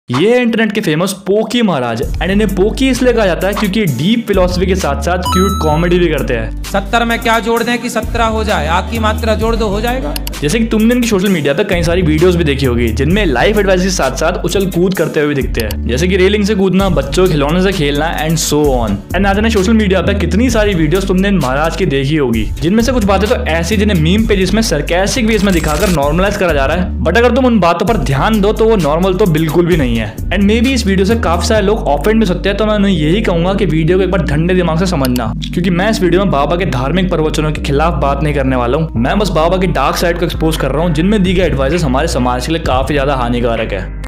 ये है इंटरनेट के फेमस पोकी महाराज एंड इन्हें पोकी इसलिए कहा जाता है क्योंकि डीप फिलोसफी के साथ साथ क्यूट कॉमेडी भी करते हैं। 70 में क्या जोड़ दें कि 17 हो जाए, आ की मात्रा जोड़ दो हो जाएगा। जैसे कि तुमने इनकी सोशल मीडिया पे कई सारी वीडियोस भी देखी होगी जिनमें लाइफ एडवाइस के साथ साथ उछल कूद करते हुए दिखते हैं, जैसे कि रेलिंग से कूदना, बच्चों के खिलौने से खेलना एंड सो ऑन। एंड ना जाने सोशल मीडिया पे कितनी सारी वीडियोस तुमने इन महाराज की देखी होगी, जिनमें से कुछ बातें तो ऐसी जिन्हें मीम पेजेस में सरकास्टिक वेज में दिखाकर नॉर्मलाइज करा जा रहा है, बट अगर तुम उन बातों पर ध्यान दो तो वो नॉर्मल तो बिल्कुल भी नहीं है। एंड मे बी इस वीडियो से काफी सारे लोग ऑफेंड भी सकते हैं, तो मैं उन्हें यही कहूंगा कि वीडियो को एक बार ठंडे दिमाग से समझना, क्योंकि मैं इस वीडियो में बाबा के धार्मिक प्रवचनों के खिलाफ बात नहीं करने वाला हूँ। मैं बस बाबा की डार्क साइड को एक्सपोज कर रहा हूँ, जिनमें दी गई एडवाइसेस हमारे समाज के लिए काफी ज्यादा हानिकारक है।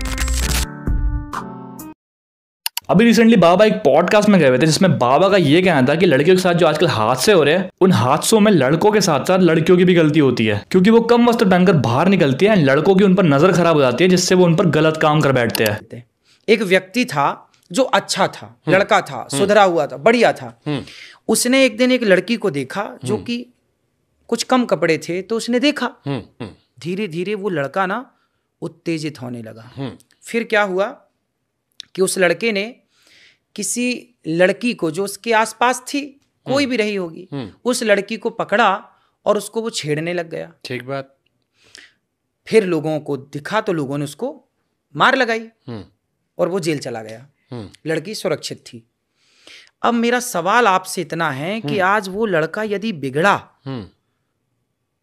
अभी रिसेंटली बाबा एक पॉडकास्ट में गए हुए थे जिसमें बाबा का ये कहना था कि लड़कियों के साथ जो आजकल हादसे हो रहे हैं, उन हादसों में लड़कों के साथ साथ लड़कियों की भी गलती होती है, क्योंकि वो कम वस्त्र पहनकर बाहर निकलती है, लड़कों की उन पर नजर खराब हो जाती है, जिससे वो उन पर गलत काम कर बैठते हैं। एक व्यक्ति था जो अच्छा था, लड़का था, सुधरा हुआ था, बढ़िया था। उसने एक दिन एक लड़की को देखा जो कि कुछ कम कपड़े थे, तो उसने देखा धीरे धीरे वो लड़का ना उत्तेजित होने लगा। फिर क्या हुआ कि उस लड़के ने किसी लड़की को जो उसके आसपास थी, कोई भी रही होगी, उस लड़की को पकड़ा और उसको वो छेड़ने लग गया। ठीक बात। फिर लोगों को दिखा तो लोगों ने उसको मार लगाई और वो जेल चला गया। लड़की सुरक्षित थी। अब मेरा सवाल आपसे इतना है कि आज वो लड़का यदि बिगड़ा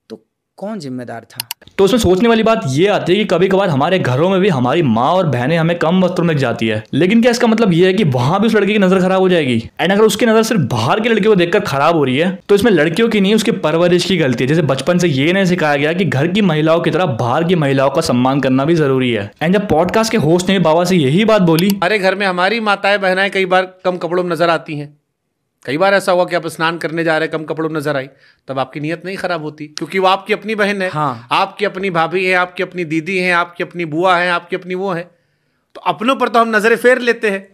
तो कौन जिम्मेदार था? तो उसमें सोचने वाली बात ये आती है कि कभी कभार हमारे घरों में भी हमारी माँ और बहनें हमें कम वस्त्रों में जाती है, लेकिन क्या इसका मतलब ये है कि वहां भी उस लड़के की नजर खराब हो जाएगी? एंड अगर उसकी नजर सिर्फ बाहर की लड़कियों को देखकर खराब हो रही है, तो इसमें लड़कियों की नहीं, उसकी परवरिश की गलती है। जैसे बचपन से ये नहीं सिखाया गया कि घर की महिलाओं की तरह बाहर की महिलाओं का सम्मान करना भी जरूरी है। एंड जब पॉडकास्ट के होस्ट ने बाबा से यही बात बोली, अरे घर में हमारी माताएं बहनाएं कई बार कम कपड़ों में नजर आती हैं। कई बार ऐसा हुआ कि आप स्नान करने जा रहे हैं, कम कपड़ों में नजर आई, तब आपकी नीयत नहीं खराब होती, क्योंकि वो आपकी अपनी बहन है। हाँ। आपकी अपनी भाभी है, आपकी अपनी दीदी है, आपकी अपनी बुआ है, आपकी अपनी वो है। तो अपनों पर तो हम नजरें फेर लेते हैं,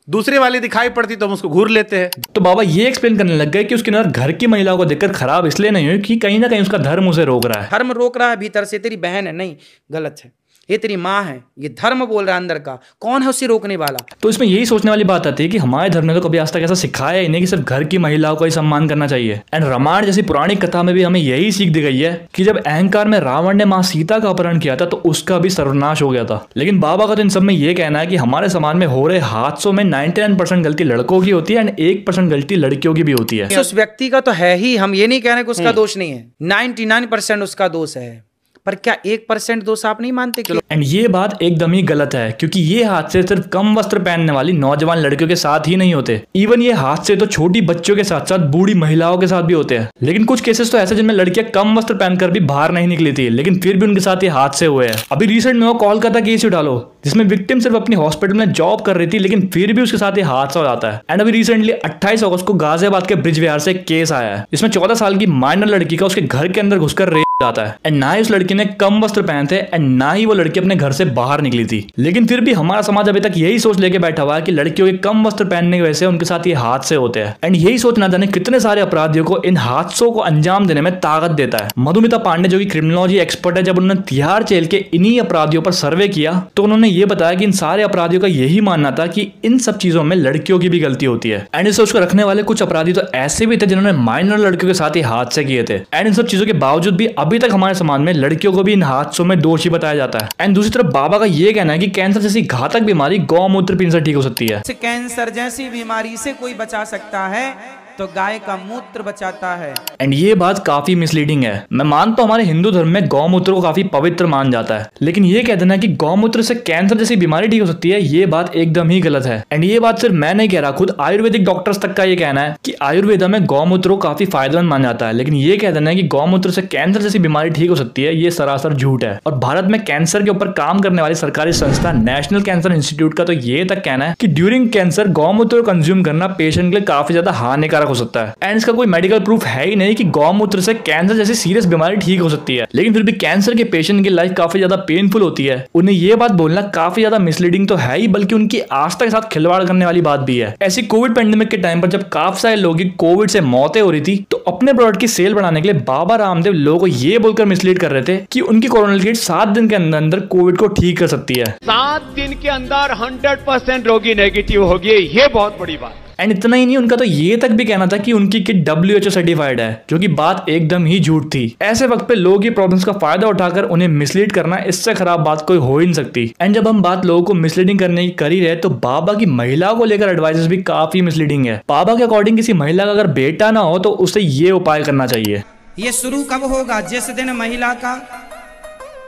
दूसरे वाली दिखाई पड़ती तो हम उसको घूर लेते हैं। तो बाबा ये एक्सप्लेन करने लग गए कि उसकी नजर घर की महिलाओं को देखकर खराब इसलिए नहीं हुई कि कहीं ना कहीं उसका धर्म उसे रोक रहा है। धर्म रोक रहा है भीतर से, तेरी बहन है, नहीं गलत है, ये तेरी माँ है, ये धर्म बोल रहा है अंदर का, कौन है उसे रोकने वाला? तो इसमें यही सोचने वाली बात आती है कि हमारे धर्म ने तो कभी आज तक ऐसा सिखाया ही नहीं कि सिर्फ घर की महिलाओं का ही सम्मान करना चाहिए। एंड रामायण जैसी पुरानी कथा में भी हमें यही सीख दी गई है कि जब अहंकार में रावण ने माँ सीता का अपहरण किया था तो उसका भी सर्वनाश हो गया था। लेकिन बाबा का तो इन सब में ये कहना है कि हमारे समाज में हो रहे हादसों में 99% गलती लड़कों की होती है एंड 1% गलती लड़कियों की भी होती है। उस व्यक्ति का तो है ही, हम ये नहीं कह रहे कि उसका दोष नहीं है, 99% उसका दोष है, पर क्या 1% दोष आप नहीं मानते? एंड ये बात एकदम ही गलत है, क्योंकि ये हादसे सिर्फ कम वस्त्र पहनने वाली नौजवान लड़कियों के साथ ही नहीं होते, इवन ये हादसे तो छोटी बच्चों के साथ साथ बूढ़ी महिलाओं के साथ भी होते हैं। लेकिन कुछ केसेस तो ऐसे जिनमें लड़कियां कम वस्त्र पहनकर भी बाहर नहीं निकली थी, लेकिन फिर भी उनके साथ ये हादसे हुए हैं। अभी रिसेंट में वो कोलकाता केस उठा लो, जिसमें विक्टिम सिर्फ अपनी हॉस्पिटल में जॉब कर रही थी, लेकिन फिर भी उसके साथ ये हादसा हो जाता है। एंड अभी रिसेंटली 28 अगस्त को गाजियाबाद के ब्रिज विहार से केस आया है, जिसमें 14 साल की माइनर लड़की का उसके घर के अंदर घुसकर रेप जाता है। एंड ना ही उस लड़की ने कम वस्त्र पहने थे एंड ना ही वो लड़की अपने घर से बाहर निकली थी, लेकिन फिर भी हमारा समाज अभी तक यही सोच लेके बैठा हुआ है कि लड़कियों के कम वस्त्र पहनने की वजह से उनके साथ ये हादसे होते हैं। एंड यही सोच ना जाने कितने सारे अपराधियों को इन हादसों को अंजाम देने में ताकत देता है। मधुमिता पांडे जो कि क्रिमिनोलॉजी एक्सपर्ट है, जब उन्होंने तिहाड़ जेल के इन्हीं अपराधियों पर सर्वे किया तो उन्होंने ये बताया कि इन सारे अपराधियों का यही मानना था कि इन सब चीजों में लड़कियों की भी गलती होती है। एंड इस सोच को रखने वाले कुछ अपराधी तो ऐसे भी थे जिन्होंने माइनर लड़कियों के साथ ही हादसे किए थे। एंड इन सब चीजों के बावजूद भी अभी तक हमारे समाज में लड़कियों को भी इन हादसों में दोषी बताया जाता है। एंड दूसरी तरफ बाबा का ये कहना है कि कैंसर जैसी घातक बीमारी गौमूत्र पीने से ठीक हो सकती है। कैंसर जैसी बीमारी से कोई बचा सकता है तो गाय का मूत्र बचाता है। एंड ये बात काफी मिसलीडिंग है। मैं मानता हूँ हमारे हिंदू धर्म में गौमूत्र को काफी पवित्र मान जाता है, लेकिन ये कह देना कि गौमूत्र से कैंसर जैसी बीमारी ठीक हो सकती है, ये बात एकदम ही गलत है। एंड ये बात सिर्फ मैं नहीं कह रहा, खुद आयुर्वेदिक डॉक्टर्स तक का ये कहना है कि आयुर्वेदा में गौमूत्र को काफी फायदेमंद माना जाता है। लेकिन ये कह देना है कि गौमूत्र से कैंसर जैसी बीमारी ठीक हो सकती है, ये सरासर झूठ है। और भारत में कैंसर के ऊपर काम करने वाली सरकारी संस्था नेशनल कैंसर इंस्टीट्यूट का तो ये तक कहना है कि ड्यूरिंग कैंसर गौमूत्र कंज्यूम करना पेशेंट के लिए काफी ज्यादा हानिकारक हो सकता है। एंड इसका कोई मेडिकल प्रूफ है ही नहीं कि गौमूत्र से कैंसर जैसी सीरियस बीमारी ठीक हो सकती है, लेकिन फिर भी कैंसर के पेशेंट की लाइफ काफी ज्यादा पेनफुल होती है। उन्हें ये बात बोलना काफी ज्यादा मिसलीडिंग तो है ही, बल्कि उनकी आस्था के साथ खिलवाड़ करने वाली बात भी है। ऐसी कोविड पेंडेमिक के टाइम पर जब काफी सारे लोगों की कोविड से मौतें हो रही थी, तो अपने प्रोडक्ट की सेल बढ़ाने के लिए बाबा रामदेव लोगों को ये बोलकर मिसलीड कर रहे थे कि उनकी कोरोनल किट 7 दिन के अंदर अंदर कोविड को ठीक कर सकती है। 7 दिन के अंदर 100% रोगी नेगेटिव होगी, ये बहुत बड़ी बात। एंड इतना ही नहीं, उनका तो ये तक भी कहना था कि उनकी किट WHO सर्टिफाइड है, जो कि बात एकदम ही झूठ थी। ऐसे वक्त पे लोगों की प्रॉब्लम्स का फायदा उठाकर उन्हें मिसलीड करना, इससे खराब बात कोई हो ही नहीं सकती। एंड जब हम बात लोगों को मिसलीडिंग करने की कर ही रहे, तो बाबा की महिला को लेकर एडवाइसेस भी काफी मिसलीडिंग है। बाबा के अकॉर्डिंग किसी महिला का अगर बेटा ना हो तो उसे ये उपाय करना चाहिए। ये शुरू कब होगा? जिस दिन महिला का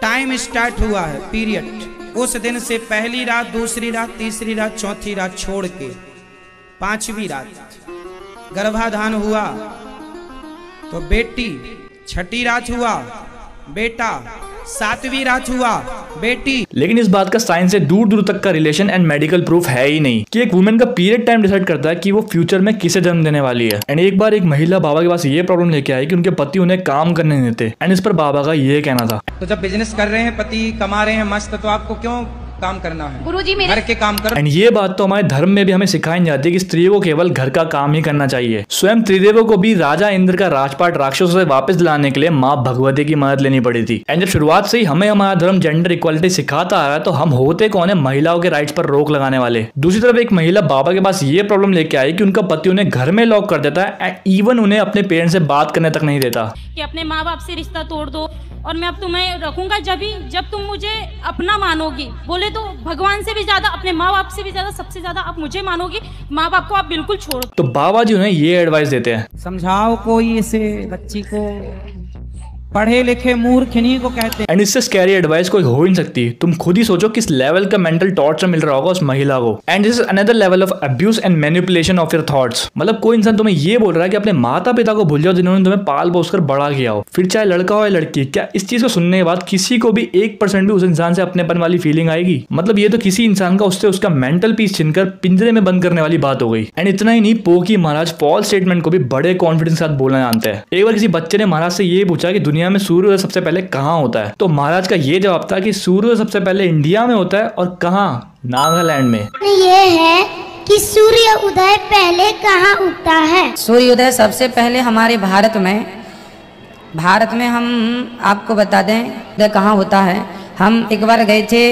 टाइम स्टार्ट हुआ है, पीरियड, उस दिन से पहली रात, दूसरी रात, तीसरी रात, चौथी रात छोड़ के 5वीं रात गर्भाधान हुआ तो बेटी, 6ठी रात हुआ बेटा, 7वीं रात हुआ बेटी। लेकिन इस बात का साइंस से दूर दूर तक का रिलेशन एंड मेडिकल प्रूफ है ही नहीं कि एक वुमेन का पीरियड टाइम डिसाइड करता है कि वो फ्यूचर में किसे जन्म देने वाली है। एंड एक बार एक महिला बाबा के पास ये प्रॉब्लम लेके आई कि उनके पति उन्हें काम करने नहीं देते। एंड इस पर बाबा का ये कहना था, तो जब बिजनेस कर रहे हैं, पति कमा रहे हैं मस्त, तो आपको क्यों काम करना है? गुरुजी मेरे घर के काम करो। एंड ये बात तो हमारे धर्म में भी हमें सिखाई नहीं जाती कि स्त्रियों को केवल घर का काम ही करना चाहिए। स्वयं त्रिदेवों को भी राजा इंद्र का राजपाट राक्षसों से वापस दिलाने के लिए माँ भगवती की मदद लेनी पड़ी थी। एंड जब शुरुआत से ही हमें हमारा धर्म जेंडर इक्वालिटी सिखाता आ रहा है, तो हम होते कौन है महिलाओं के राइट्स पर रोक लगाने वाले। दूसरी तरफ एक महिला बाबा के पास ये प्रॉब्लम लेके आई कि उनका पति उन्हें घर में लॉक कर देता है एंड इवन उन्हें अपने पेरेंट्स से बात करने तक नहीं देता। कि अपने माँ बाप से रिश्ता तोड़ दो और मैं अब तुम्हें रखूंगा जब तुम मुझे अपना मानोगी। बोले तो भगवान से भी ज्यादा, अपने माँ बाप से भी ज्यादा, सबसे ज्यादा आप मुझे मानोगी, माँ बाप को आप बिल्कुल छोड़ दो। तो बाबा जी उन्हें ये एडवाइस देते हैं, समझाओ कोई इसे बच्ची को, पढ़े लिखे मूर्ख इन्हीं को कहते हैं। एंड इससे स्कैरी एडवाइस कोई हो ही नहीं सकती। तुम खुद ही सोचो किस लेवल का मेंटल टॉर्चर मिल रहा होगा उस महिला को। And this is another level of abuse and manipulation of your thoughts. मतलब कोई इंसान तुम्हें ये बोल रहा है कि अपने माता पिता को भूल जाओ जिन्होंने तुम्हें पाल पोस कर बड़ा किया हो, फिर चाहे लड़का हो या लड़की। क्या इस चीज को सुनने के बाद किसी को भी 1% भी उस इंसान से अपनेपन वाली फीलिंग आएगी? मतलब ये तो किसी इंसान का उससे उसका मेंटल पीस छीनकर पिंजरे में बंद करने वाली बात हो गई। एंड इतना ही नहीं, पोकी महाराज फॉल्स स्टेटमेंट को भी बड़े कॉन्फिडेंस के साथ बोलना जानते हैं। एक बार किसी बच्चे ने महाराज से ये पूछा कि दुनिया में सूर्य सबसे पहले कहाँ होता है, तो महाराज का ये जवाब था कि सूर्य सबसे पहले इंडिया में होता है। और कहाँ? नागालैंड में। ये है कि सूर्य उदय पहले कहाँ उगता है? सूर्योदय सबसे पहले हमारे भारत में हम आपको बता दें उदय कहाँ होता है। हम एक बार गए थे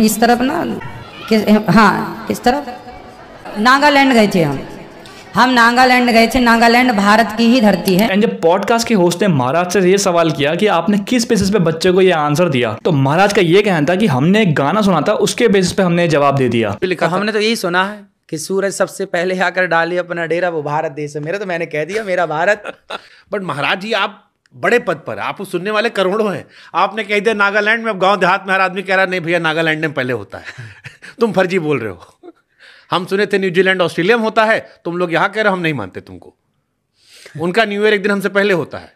इस तरफ ना, किस तरफ? नागालैंड गए थे हम नागालैंड गए थे। नागालैंड भारत की ही धरती है। एंड जब पॉडकास्ट के होस्ट ने महाराज से ये सवाल किया कि आपने किस बेसिस पे बच्चे को ये आंसर दिया, तो महाराज का ये कहना था कि हमने एक गाना सुना था, उसके बेसिस पे हमने जवाब दे दिया। हमने तो यही सुना है कि सूरज सबसे पहले आकर डाले अपना डेरा, वो भारत देश है मेरा, तो मैंने कह दिया मेरा भारत। बट महाराज जी आप बड़े पद पर, आप सुनने वाले करोड़ों हैं, आपने कह दिया नागालैंड में। अब गांव देहात में हर आदमी कह रहा नहीं भैया नागालैंड में पहले होता है। तुम फर्जी बोल रहे हो। हम सुने थे न्यूजीलैंड ऑस्ट्रेलिया में होता है, तुम लोग यहाँ कह रहे हो, हम नहीं मानते तुमको। उनका न्यू ईयर एक दिन हमसे पहले होता है।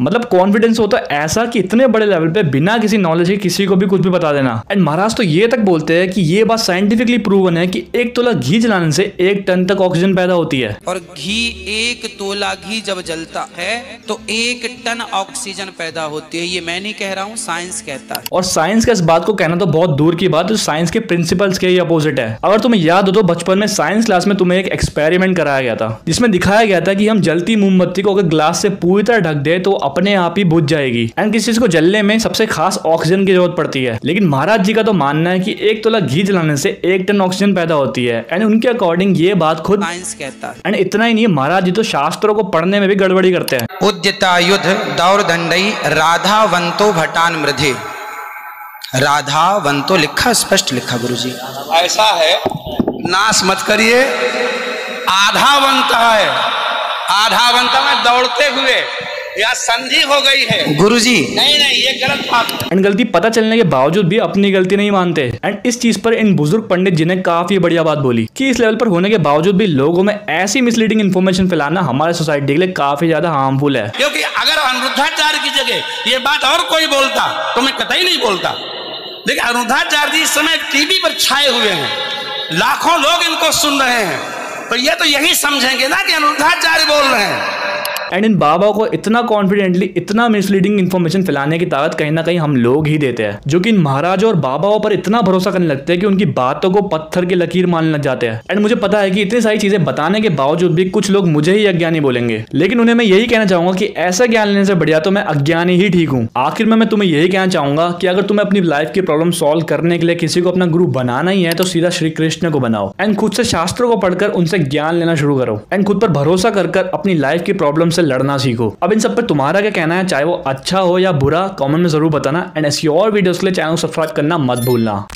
मतलब कॉन्फिडेंस होता है ऐसा कि इतने बड़े लेवल पे बिना किसी नॉलेज के किसी को भी कुछ भी बता देना। एंड महाराज तो ये तक बोलते हैं कि ये बात साइंटिफिकली प्रूवन है कि 1 तोला घी जलाने से 1 टन तक ऑक्सीजन पैदा होती है। और घी 1 तोला घी जब जलता है तो 1 टन ऑक्सीजन पैदा होती है। ये मैं नहीं कह रहा हूँ, साइंस कहता है। और साइंस का इस बात को कहना तो बहुत दूर की बात है, साइंस के प्रिंसिपल्स के ही अपोजिट है। अगर तुम्हें याद हो तो बचपन में साइंस क्लास में तुम्हें एक एक्सपेरिमेंट कराया गया था, जिसमें दिखाया गया था कि हम जलती मोमबत्ती को अगर ग्लास से पूरी तरह ढक दे तो अपने आप ही जाएगी। एंड किसी चीज को जलने में सबसे खास ऑक्सीजन की जरूरत पड़ती है। लेकिन महाराज जी का तो मानना है कि 1 तोला घी जलाने से 1 टन ऑक्सीजन पैदा होती है। एंड उनके अकॉर्डिंग ये बात खुद साइंस कहता है। एंड इतना ही नहीं, महाराज जी तो शास्त्रों को पढ़ने में भी गड़बड़ी करते हैं। उद्यता युद्ध दौर दंडई राधावंतो भटान मृधे। राधावंतो लिखा, स्पष्ट लिखा गुरुजी। ऐसा है, नाश मत करिए। आधावंत है, आधावंत में दौड़ते हुए या संधि हो गई है गुरुजी। नहीं ये गलत बात है। एंड गलती पता चलने के बावजूद भी अपनी गलती नहीं मानते। एंड इस चीज पर इन बुजुर्ग पंडित जी ने काफी बढ़िया बात बोली कि इस लेवल पर होने के बावजूद भी लोगों में ऐसी मिसलीडिंग इन्फॉर्मेशन फैलाना हमारे सोसाइटी के लिए काफी ज्यादा हार्मफुल है। क्योंकि अगर अनिरुद्धाचार्य की जगह ये बात और कोई बोलता तो मैं कतई नहीं बोलता। लेकिन अनिरुद्धाचार्य जी इस समय टीवी पर छाए हुए हैं, लाखों लोग इनको सुन रहे हैं, तो ये तो यही समझेंगे ना कि अनिरुद्धाचार्य बोल रहे हैं। एंड इन बाबाओं को इतना कॉन्फिडेंटली इतना मिसलीडिंग इन्फॉर्मेशन फैलाने की ताकत कहीं ना कहीं हम लोग ही देते हैं, जो कि इन महाराजों और बाबाओं पर इतना भरोसा करने लगते हैं कि उनकी बातों को पत्थर की लकीर मानने लग जाते हैं। एंड मुझे पता है कि इतनी सारी चीजें बताने के बावजूद भी कुछ लोग मुझे ही अज्ञानी बोलेंगे, लेकिन उन्हें मैं यही कहना चाहूंगा कि ऐसा ज्ञान लेने से बढ़िया तो मैं अज्ञानी ही ठीक हूँ। आखिर में मैं तुम्हें यही कहना चाहूंगा कि अगर तुम्हें अपनी लाइफ की प्रॉब्लम सॉल्व करने के लिए किसी को अपना गुरु बनाना ही है तो सीधा श्री कृष्ण को बनाओ एंड खुद से शास्त्रों को पढ़कर उनसे ज्ञान लेना शुरू करो एंड खुद पर भरोसा कर अपनी लाइफ की प्रॉब्लम से लड़ना सीखो। अब इन सब पे तुम्हारा क्या कहना है, चाहे वो अच्छा हो या बुरा, कमेंट में जरूर बताना। एंड ऐसी और वीडियोस के लिए चैनल को सब्सक्राइब करना मत भूलना।